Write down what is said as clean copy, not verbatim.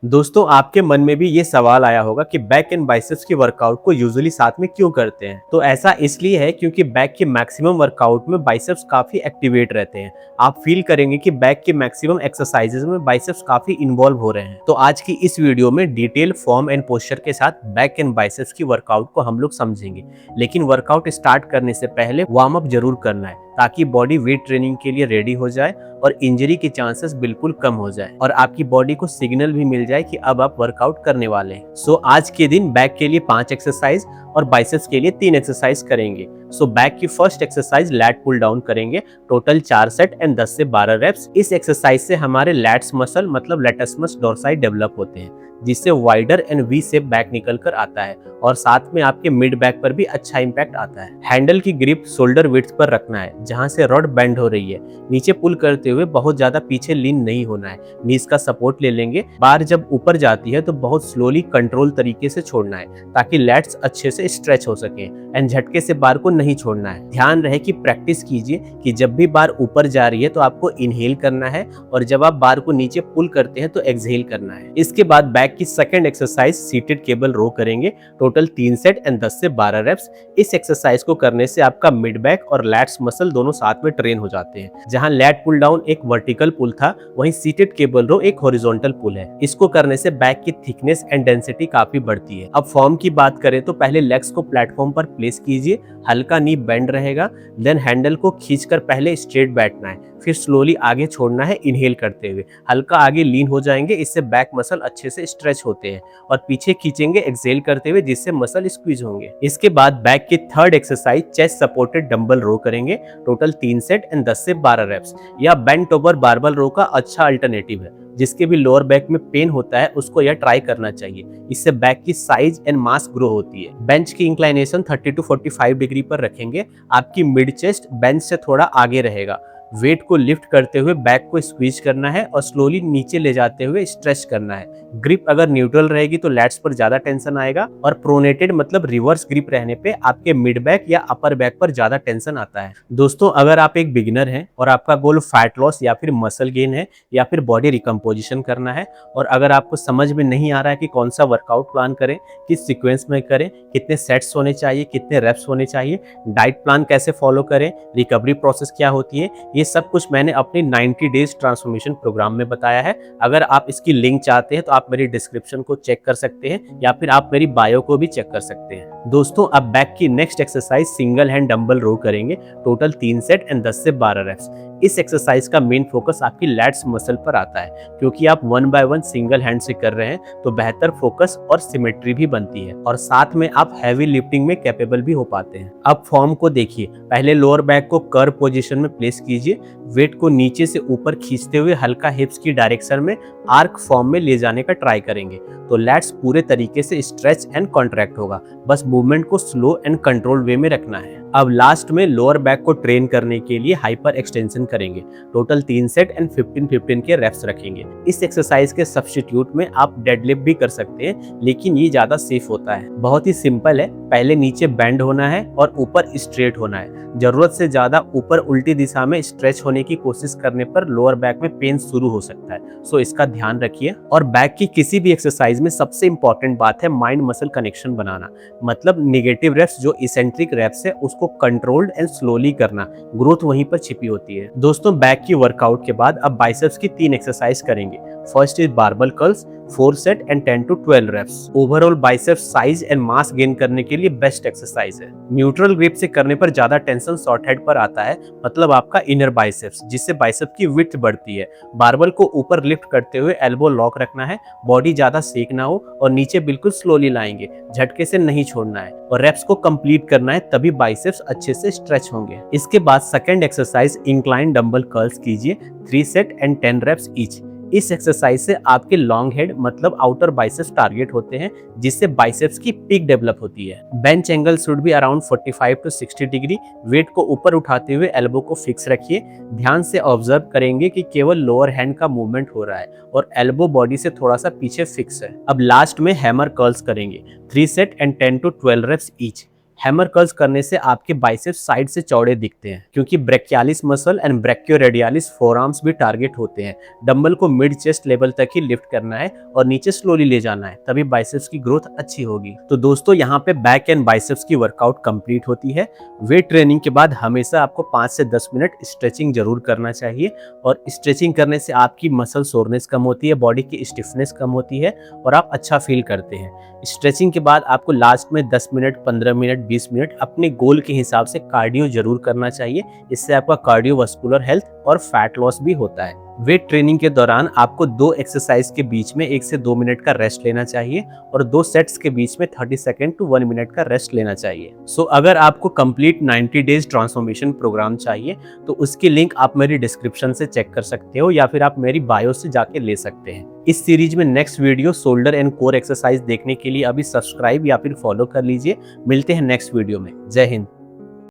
दोस्तों आपके मन में भी ये सवाल आया होगा कि बैक एंड बाइसेप्स के वर्कआउट को यूजुअली साथ में क्यों करते हैं। तो ऐसा इसलिए है क्योंकि बैक के मैक्सिमम वर्कआउट में बाइसेप्स काफी एक्टिवेट रहते हैं। आप फील करेंगे कि बैक के मैक्सिमम एक्सरसाइजेज में बाइसेप्स काफी इन्वॉल्व हो रहे हैं। तो आज की इस वीडियो में डिटेल फॉर्म एंड पोस्चर के साथ बैक एंड बाइसेप्स की वर्कआउट को हम लोग समझेंगे। लेकिन वर्कआउट स्टार्ट करने से पहले वार्म अप जरूर करना है ताकि बॉडी वेट ट्रेनिंग के लिए रेडी हो जाए और इंजरी के चांसेस बिल्कुल कम हो जाए और आपकी बॉडी को सिग्नल भी मिल जाए कि अब आप वर्कआउट करने वाले हैं। सो आज के दिन बैक के लिए 5 एक्सरसाइज और बाइसेप्स के लिए 3 एक्सरसाइज करेंगे। सो बैक की first exercise lat pull down करेंगे, टोटल 4 सेट एंड 10 से 12 रेप्स। इस एक्सरसाइज से हमारे लैट्स मसल मतलब लेटसमस डोर्साई डेवलप होते हैं जिससे wider and V shape back निकल कर आता है और साथ में आपके मिड बैक पर भी अच्छा इंपैक्ट आता है। हैंडल की ग्रिप शोल्डर विड्थ पर रखना है जहां से रॉड बेंड हो रही है। नीचे पुल करते हुए बहुत ज्यादा पीछे लीन नहीं होना है, नीज का सपोर्ट ले लेंगे। बार जब ऊपर जाती है तो बहुत स्लोली कंट्रोल तरीके से छोड़ना है ताकि लैट्स अच्छे से स्ट्रेच हो सके एंड झटके से बार को नहीं छोड़ना है। ध्यान रहे कि प्रैक्टिस कीजिए कि जब भी बार ऊपर जा रही है तो आपको इनहेल करना है और जब आप बार को नीचे पुल करते हैं तो एक्सहेल करना है। इसके बाद बैक की सेकंड एक्सरसाइज सीटेड केबल रो करेंगे, टोटल 3 सेट एंड 10 से 12 रेप्स। इस एक्सरसाइज को करने से आपका मिड बैक और लैट्स मसल दोनों साथ में ट्रेन हो जाते हैं। जहां लैट पुल डाउन एक वर्टिकल पुल था वहीं सीटेड केबल रो एक हॉरिजॉन्टल पुल है। इसको करने से बैक की थिकनेस एंड डेंसिटी काफी बढ़ती है। अब फॉर्म की बात करें तो पहले लेग्स को प्लेटफॉर्म पर प्लेस कीजिए, हल्का नी बेंड रहेगा। देन हैंडल को खींचकर पहले स्ट्रेट बैठना है, फिर स्लोली आगे छोड़ना है इनहेल करते हुए। हल्का आगे लीन हो जाएंगे, इससे बैक मसल अच्छे से स्ट्रेच होते हैं और पीछे खींचेंगे एक्सहेल करते हुए जिससे मसल स्क्वीज होंगे। इसके बाद बैक की third exercise chest supported dumbbell row करेंगे, टोटल 3 सेट एंड 10 से 12 रेप्स। यह बेंट ओवर बारबल रो का अच्छा अल्टरनेटिव है। जिसके भी लोअर बैक में पेन होता है उसको यह ट्राई करना चाहिए, इससे बैक की साइज एंड मास ग्रो होती है। बेंच की इंक्लाइनेशन 30 to 45 डिग्री पर रखेंगे। आपकी मिड चेस्ट बेंच से थोड़ा आगे रहेगा। वेट को लिफ्ट करते हुए बैक को स्क्वीज करना है और स्लोली नीचे ले जाते हुए स्ट्रेच करना है। ग्रिप अगर न्यूट्रल रहेगी तो लैट्स पर ज्यादा टेंशन आएगा और प्रोनेटेड मतलब रिवर्स ग्रिप रहने पे आपके मिड बैक या अपर बैक पर ज्यादा टेंशन आता है। दोस्तों अगर आप एक बिगिनर हैं और आपका गोल फैट लॉस या फिर मसल गेन है या फिर बॉडी रिकम्पोजिशन करना है और अगर आपको समझ में नहीं आ रहा है कि कौन सा वर्कआउट प्लान करें, किस सीक्वेंस में करें, कितने सेट्स होने चाहिए, कितने रेप्स होने चाहिए, डाइट प्लान कैसे फॉलो करें, रिकवरी प्रोसेस क्या होती है, ये सब कुछ मैंने अपनी 90 डेज ट्रांसफॉर्मेशन प्रोग्राम में बताया है। अगर आप इसकी लिंक चाहते हैं तो आप मेरी डिस्क्रिप्शन को चेक कर सकते हैं या फिर आप मेरी बायो को भी चेक कर सकते हैं। दोस्तों अब बैक की next exercise single hand dumbbell row करेंगे, टोटल 3 सेट एंड 10 से 12 रेप्स। इस एक्सरसाइज का मेन फोकस आपकी लैट्स मसल पर आता है क्योंकि आप 1 बाय 1 सिंगल हैंड से कर रहे हैं तो बेहतर फोकस और सिमेट्री भी बनती है और साथ में आप हैवी लिफ्टिंग में कैपेबल भी हो पाते हैं। अब फॉर्म को देखिए, पहले लोअर बैक को कर्व पोजीशन में प्लेस कीजिए, वेट को नीचे से ऊपर खींचते हुए हल्का हिप्स की डायरेक्शन में आर्क फॉर्म में ले जाने का ट्राई करेंगे तो लैट्स पूरे तरीके से स्ट्रेच एंड कॉन्ट्रैक्ट होगा। बस मूवमेंट को स्लो एंड कंट्रोल वे में रखना है। अब लास्ट में लोअर बैक को ट्रेन करने के लिए हाइपर एक्सटेंशन करेंगे, टोटल 3 सेट एंड 15-15 के रेप्स रखेंगे। इस एक्सरसाइज के सब्स्टिट्यूट में आप डेडलिफ्ट भी कर सकते हैं लेकिन ये ज्यादा सेफ होता है। बहुत ही सिंपल है, पहले नीचे बेंड होना है और ऊपर स्ट्रेट होना है। जरूरत से ज्यादा ऊपर उल्टी दिशा में स्ट्रेच होने की कोशिश करने पर लोअर बैक में पेन शुरू हो सकता है, सो इसका ध्यान रखिए। और बैक की किसी भी एक्सरसाइज में सबसे इंपॉर्टेंट बात है माइंड मसल कनेक्शन बनाना, मतलब नेगेटिव रेप्स जो इसेंट्रिक रेप्स है उसको कंट्रोल्ड एंड स्लोली करना, ग्रोथ वहीं पर छिपी होती है। दोस्तों बैक की वर्कआउट के बाद अब बाइसेप्स की 3 एक्सरसाइज करेंगे। First is barbell curls, 4 set and 10 to 12 reps. Overall biceps size and mass gain करने के लिए बेस्ट एक्सरसाइज है। न्यूट्रल ग्रिप से करने पर ज्यादा टेंशन शॉर्ट हेड पर आता है, मतलब आपका इनर बाइसेप्स, जिससे बाइसेप की विड्थ बढ़ती है। बारबल को ऊपर लिफ्ट करते हुए एल्बो लॉक रखना है, बॉडी ज्यादा सेक ना हो और नीचे बिल्कुल स्लोली लाएंगे, झटके से नहीं छोड़ना है और रेप्स को कंप्लीट करना है, तभी बाइसेप्स अच्छे से स्ट्रेच होंगे। इसके बाद second exercise incline dumbbell curls कीजिए, 3 सेट एंड 10 रेप्स ईच। इस एक्सरसाइज से आपके लॉन्ग हेड मतलब आउटर बाइसेप्स टारगेट होते हैं जिससे बाइसेप्स की पीक डेवलप होती है। Bench angle should be around 45 to 60 degree. Weight को ऊपर उठाते हुए एल्बो को फिक्स रखिए। ध्यान से ऑब्जर्व करेंगे कि केवल लोअर हैंड का मूवमेंट हो रहा है और एल्बो बॉडी से थोड़ा सा पीछे फिक्स है। अब लास्ट में हैमर कर्ल्स करेंगे, 3 set and 10 to 12 reps each. Hammer curls करने से आपके बाइसेप्स साइड से चौड़े दिखते हैं, क्योंकि brachialis muscle and brachioradialis forearms भी टारगेट होते हैं। डंबल को मिड चेस्ट लेवल तक ही लिफ्ट करना है और नीचे स्लोली ले जाना है, तभी बाइसेप्स की ग्रोथ अच्छी होगी। तो दोस्तों यहाँ पे बैक एंड बाइसेप्स की वर्कआउट कंप्लीट होती है। वेट ट्रेनिंग के बाद हमेशा आपको 5 से 10 मिनट स्ट्रेचिंग जरूर करना चाहिए, और स्ट्रेचिंग करने से आपकी मसल सोरनेस कम होती है, बॉडी की स्टिफनेस कम होती है और आप अच्छा फील करते हैं। स्ट्रेचिंग के बाद आपको लास्ट में 10 मिनट, 15 मिनट, 20 मिनट अपने गोल के हिसाब से कार्डियो जरूर करना चाहिए। इससे आपका कार्डियोवास्कुलर हेल्थ और फैट लॉस भी होता है। वेट ट्रेनिंग के दौरान आपको 2 एक्सरसाइज के बीच में 1 से 2 मिनट का रेस्ट लेना चाहिए और 2 सेट्स के बीच में 30 सेकंड टू 1 मिनट का रेस्ट लेना चाहिए। सो अगर आपको कंप्लीट 90 डेज ट्रांसफॉर्मेशन प्रोग्राम चाहिए तो उसकी लिंक आप मेरी डिस्क्रिप्शन से चेक कर सकते हो, या फिर आप मेरी बायो से जाके ले सकते हैं। इस सीरीज में next video shoulder and core exercise देखने के लिए अभी सब्सक्राइब या फिर फॉलो कर लीजिए। मिलते हैं नेक्स्ट वीडियो में। जय हिंद।